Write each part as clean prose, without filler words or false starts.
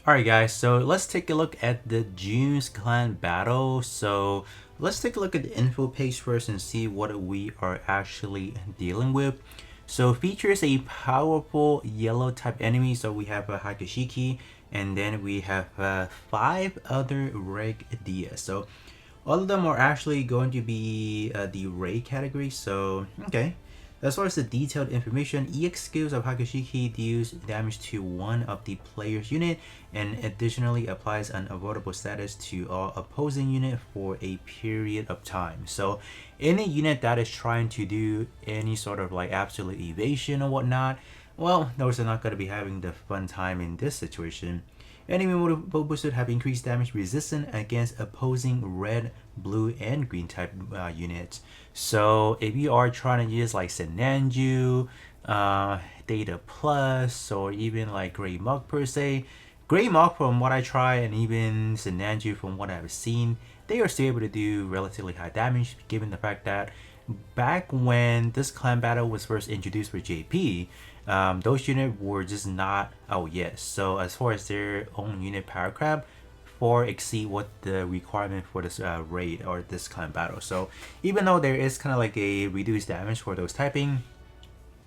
Alright guys, so let's take a look at the June's clan battle. So let's take a look at the info page first and see what we are actually dealing with. So features a powerful yellow type enemy. So we have a Hakashiki, and then we have 5 other reg DS. So all of them are actually going to be the Ray category. So okay, as far as the detailed information, EX skills of Hakashiki deals damage to one of the player's unit and additionally applies an avoidable status to all opposing unit for a period of time. So any unit that is trying to do any sort of like absolute evasion or whatnot, well, those are not going to be having the fun time in this situation. Enemy mobile boosted have increased damage resistance against opposing red, blue, and green type units. So if you are trying to use like Senanju, Data Plus, or even like Grey Mug per se, Grey Mug from what I try and even Senanju from what I've seen, they are still able to do relatively high damage given the fact that back when this clan battle was first introduced for JP, those units were just not out yet. So as far as their own unit power crab, far exceed what the requirement for this raid or this clan battle. So even though there is kind of like a reduced damage for those typing,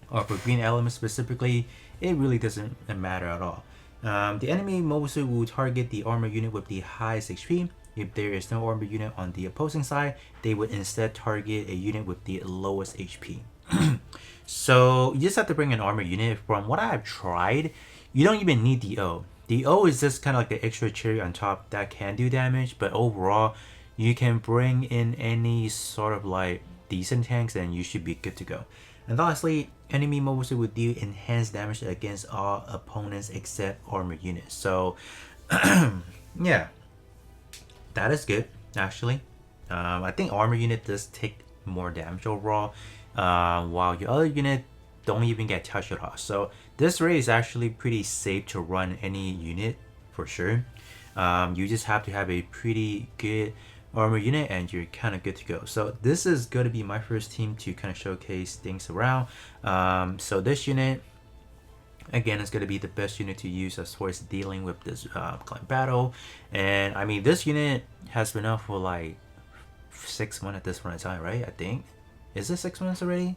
or for green elements specifically, it really doesn't matter at all. The enemy mostly will target the armor unit with the highest HP. If there is no armor unit on the opposing side, they would instead target a unit with the lowest HP. So you just have to bring an armor unit. From what I've tried, you don't even need the O. The O is just kind of like the extra cherry on top that can do damage, but overall, you can bring in any sort of like decent tanks and you should be good to go. And lastly, enemy mostly will deal enhanced damage against all opponents except armor units. So yeah, that is good actually. I think armor unit does take more damage overall, while your other unit don't even get touched at all. So this raid is actually pretty safe to run any unit for sure. You just have to have a pretty good armor unit and you're kind of good to go. So this is going to be my first team to kind of showcase things around. So this unit again is going to be the best unit to use as far as dealing with this clan battle. And I mean, this unit has been out for like 6 months at this point in time, right? I think, is it 6 months already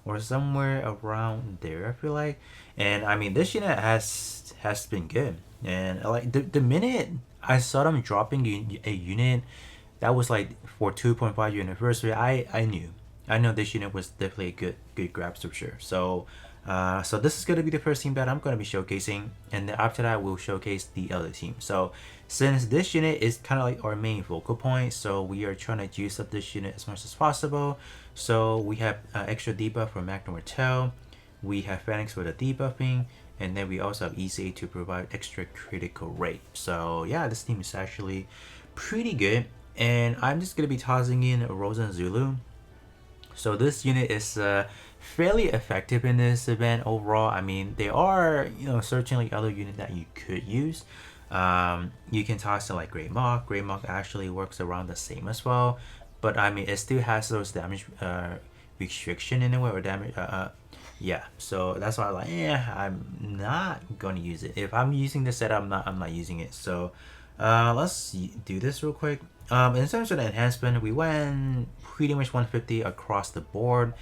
or somewhere around there, I feel like. And I mean, this unit has been good, and like the minute I saw them dropping a unit that was like for 2.5 year anniversary, I know this unit was definitely a good grab for sure. So so this is going to be the first team that I'm going to be showcasing, and then after that we'll showcase the other team. So since this unit is kind of like our main focal point, so we are trying to juice up this unit as much as possible. So we have extra debuff from Magna Martel, we have Phoenix for the debuffing, and then we also have ECA to provide extra critical rate. So yeah, this team is actually pretty good, and I'm just going to be tossing in Rosa and Zulu. So this unit is fairly effective in this event overall. I mean, there are, you know, certainly other units that you could use. You can toss in like Grey Mock. Grey Mock actually works around the same as well, but I mean, it still has those damage restriction in a way, or damage. Yeah. So that's why I'm like, yeah, I'm not gonna use it. If I'm using this set, I'm not using it. So let's do this real quick. In terms of the enhancement, we went pretty much 150 across the board,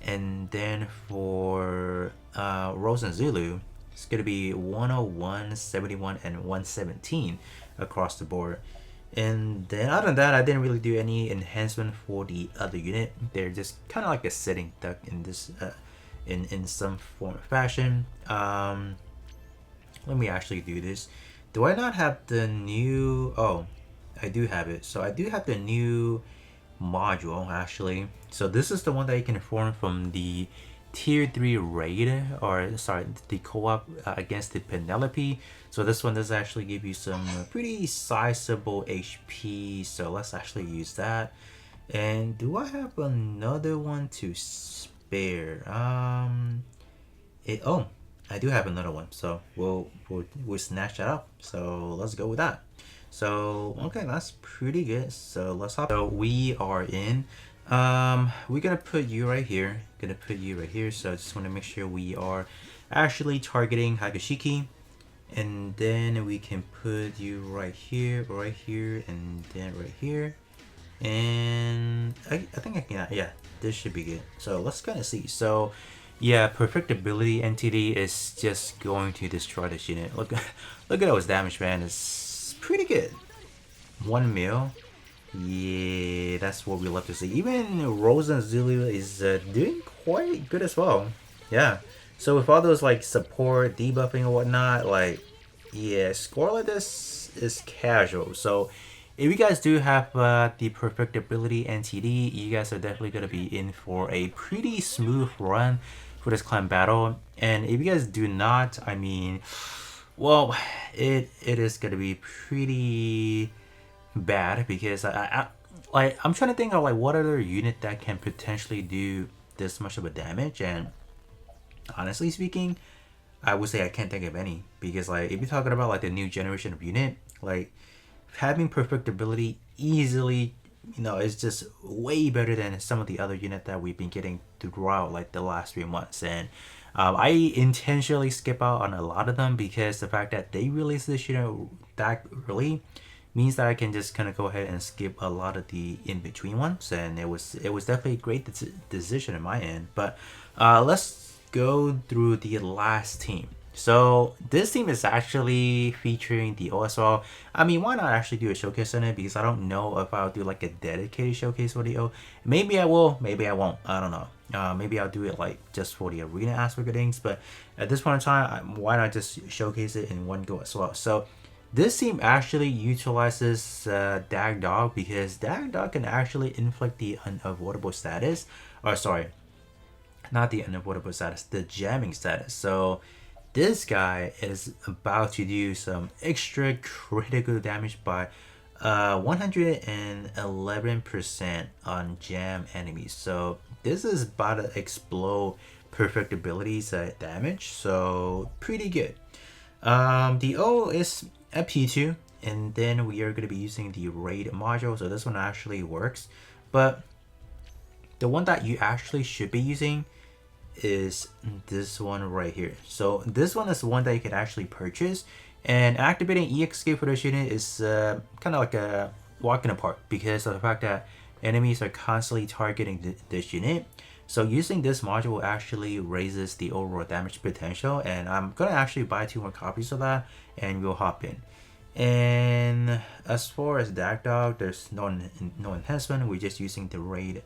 and then for Rose and Zulu, it's gonna be 101, 71, and 117 across the board. And then other than that, I didn't really do any enhancement for the other unit. They're just kind of like a sitting duck in this in some form of fashion. Let me actually do this. Do I not have the new? Oh, I do have it. So I do have the new module actually. So this is the one that you can form from the tier 3 raid, or sorry, the co-op against the Penelope. So this one does actually give you some pretty sizable HP, so let's actually use that. And do I have another one to spare? Oh, I do have another one, so we'll snatch that up. So let's go with that. So okay, that's pretty good. So let's hop. So we are in. We're gonna put you right here. So I just want to make sure we are actually targeting Hagashiki. And then we can put you right here, and then right here. And I think I can, yeah, this should be good. So let's kind of see. So yeah, Perfectibility NTD is just going to destroy this unit. Look at those damage, man. It's pretty good. 1 mil. Yeah, that's what we love to see. Even Rose and Zulu is doing quite good as well. Yeah. So with all those like support, debuffing and whatnot, like yeah, score like this is casual. So if you guys do have the Perfectibility NTD, you guys are definitely gonna be in for a pretty smooth run for this clan battle. And if you guys do not, I mean, well, it is gonna be pretty bad because I'm trying to think of like what other unit that can potentially do this much of a damage, and honestly speaking, I would say I can't think of any because like if you're talking about like the new generation of unit, like having perfectibility easily, is just way better than some of the other unit that we've been getting throughout like the last 3 months. And I intentionally skip out on a lot of them because the fact that they released this unit that early means that I can just kind of go ahead and skip a lot of the in between ones, and it was definitely a great decision in my end. But let's go through the last team. So this team is actually featuring the OSL. I mean, why not actually do a showcase on it? Because I don't know if I'll do like a dedicated showcase for the O. Maybe I will, maybe I won't. I don't know. Maybe I'll do it like just for the arena aspect of things. But at this point in time, why not just showcase it in one go as well? So this team actually utilizes Dag Dog because Dag Dog can actually inflict the unavoidable status. Or sorry, not the unavoidable status, the jamming status. So this guy is about to do some extra critical damage by 111% on jam enemies. So this is about to explode Perfectibility's damage. So pretty good. The O is a P2, and then we are going to be using the raid module. So this one actually works, but the one that you actually should be using is this one right here. So this one is the one that you can actually purchase, and activating EXK for this unit is kind of like a walk in the park because of the fact that enemies are constantly targeting this unit. So using this module actually raises the overall damage potential, and I'm gonna actually buy 2 more copies of that and we'll hop in. And as far as Dag Dog, there's no enhancement. We're just using the raid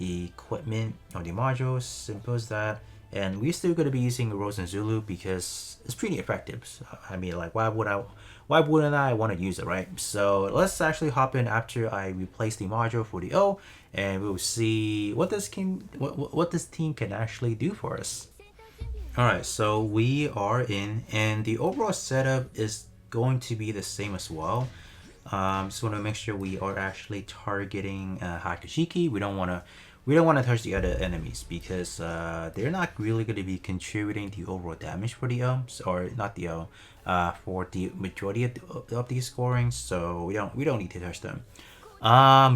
equipment or the modules, simple as that. And we're still gonna be using Rose and Zulu because it's pretty effective. So, I mean, like, why wouldn't I want to use it, right? So let's actually hop in after I replace the module for the O, and we'll see what this team can actually do for us. All right, so we are in, and the overall setup is going to be the same as well. Just want to make sure we are actually targeting Hakashiki. We don't want to touch the other enemies because they're not really going to be contributing the overall damage for the O, or not the O, for the majority of the scoring. So we don't need to touch them.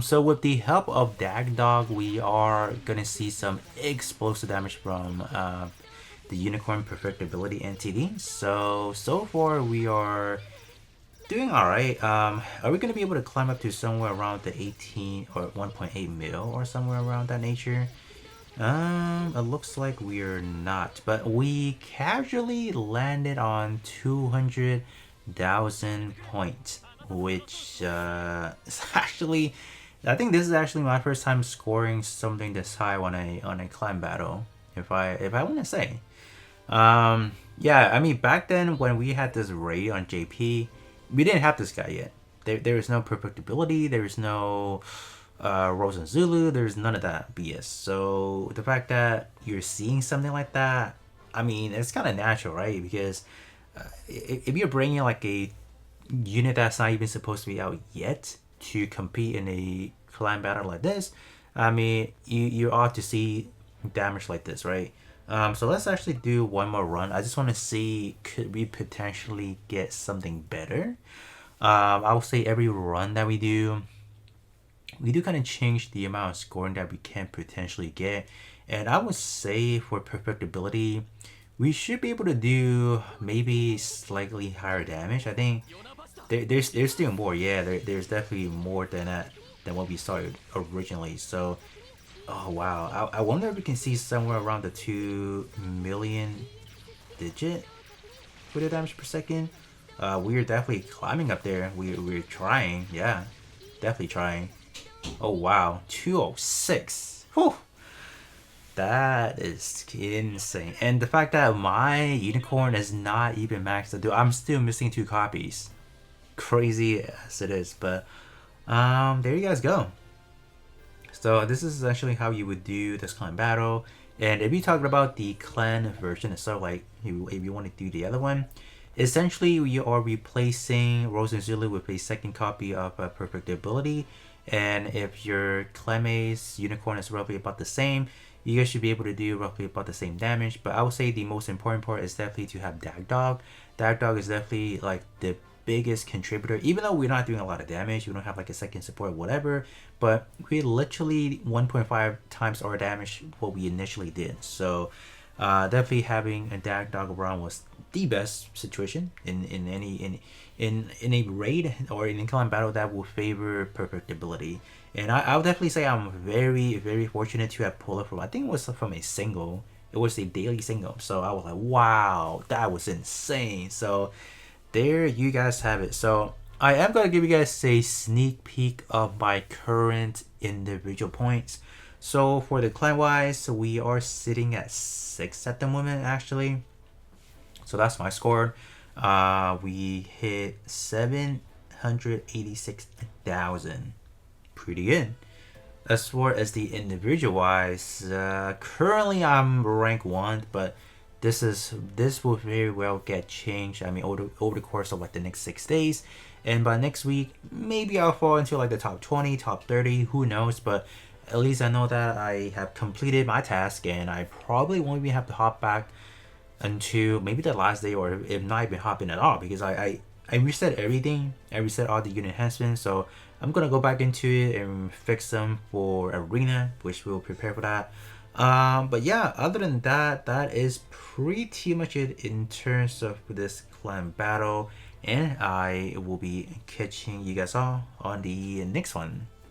So with the help of Dag Dog, we are gonna see some explosive damage from the Unicorn Perfectibility NTD. So far we are doing alright. Are we gonna be able to climb up to somewhere around the 18 or 1.8 mil or somewhere around that nature? It looks like we're not, but we casually landed on 200,000 points, which is actually, I think this is actually my first time scoring something this high on a climb battle, if I want to say. Yeah, I mean, back then when we had this raid on JP, we didn't have this guy yet. There is no perfectibility. There is no Rose and Zulu. There's none of that BS. So the fact that you're seeing something like that, I mean, it's kind of natural, right? Because if you're bringing like a unit that's not even supposed to be out yet to compete in a clan battle like this, I mean, you ought to see damage like this, right? So let's actually do one more run. I just want to see, could we potentially get something better? I would say every run that we do kind of change the amount of scoring that we can potentially get. And I would say for perfectibility, we should be able to do maybe slightly higher damage. I think there's still more. Yeah, there's definitely more than that than what we started originally. So, oh wow, I wonder if we can see somewhere around the 2 million digit for the damage per second. We're definitely climbing up there. We're trying. Yeah, definitely trying. Oh wow, 206. Whew. That is insane. And the fact that my unicorn is not even maxed out, dude, I'm still missing 2 copies. Crazy as it is, but there you guys go. So this is essentially how you would do this clan battle. And if you talk about the clan version itself, like if you want to do the other one, essentially you are replacing Rose and Zulu with a second copy of Perfectibility. And if your clanmate's unicorn is roughly about the same, you guys should be able to do roughly about the same damage. But I would say the most important part is definitely to have Dag Dog. Dag Dog is definitely like the biggest contributor, even though we're not doing a lot of damage. We don't have like a second support, whatever, but we literally 1.5 times our damage what we initially did. So definitely having a Dag Dog around was the best situation in any in a raid or in clan battle that will favor perfectibility. And I would definitely say I'm very fortunate to have pulled it from, I think it was from a single. It was a daily single, so I was like, wow, that was insane. So there you guys have it. So I am going to give you guys a sneak peek of my current individual points. So for the clan wise, we are sitting at 6 at the moment actually. So that's my score. We hit 786,000. Pretty good. As far as the individual wise, currently I'm rank 1, but this will very well get changed. I mean, over the course of like the next 6 days, and by next week, maybe I'll fall into like the top 20, top 30. Who knows? But at least I know that I have completed my task, and I probably won't even have to hop back until maybe the last day, or if not even hopping at all, because I reset everything. I reset all the unit enhancements, so I'm gonna go back into it and fix them for arena, which we'll prepare for that. But yeah, other than that, that is pretty much it in terms of this clan battle, and I will be catching you guys all on the next one.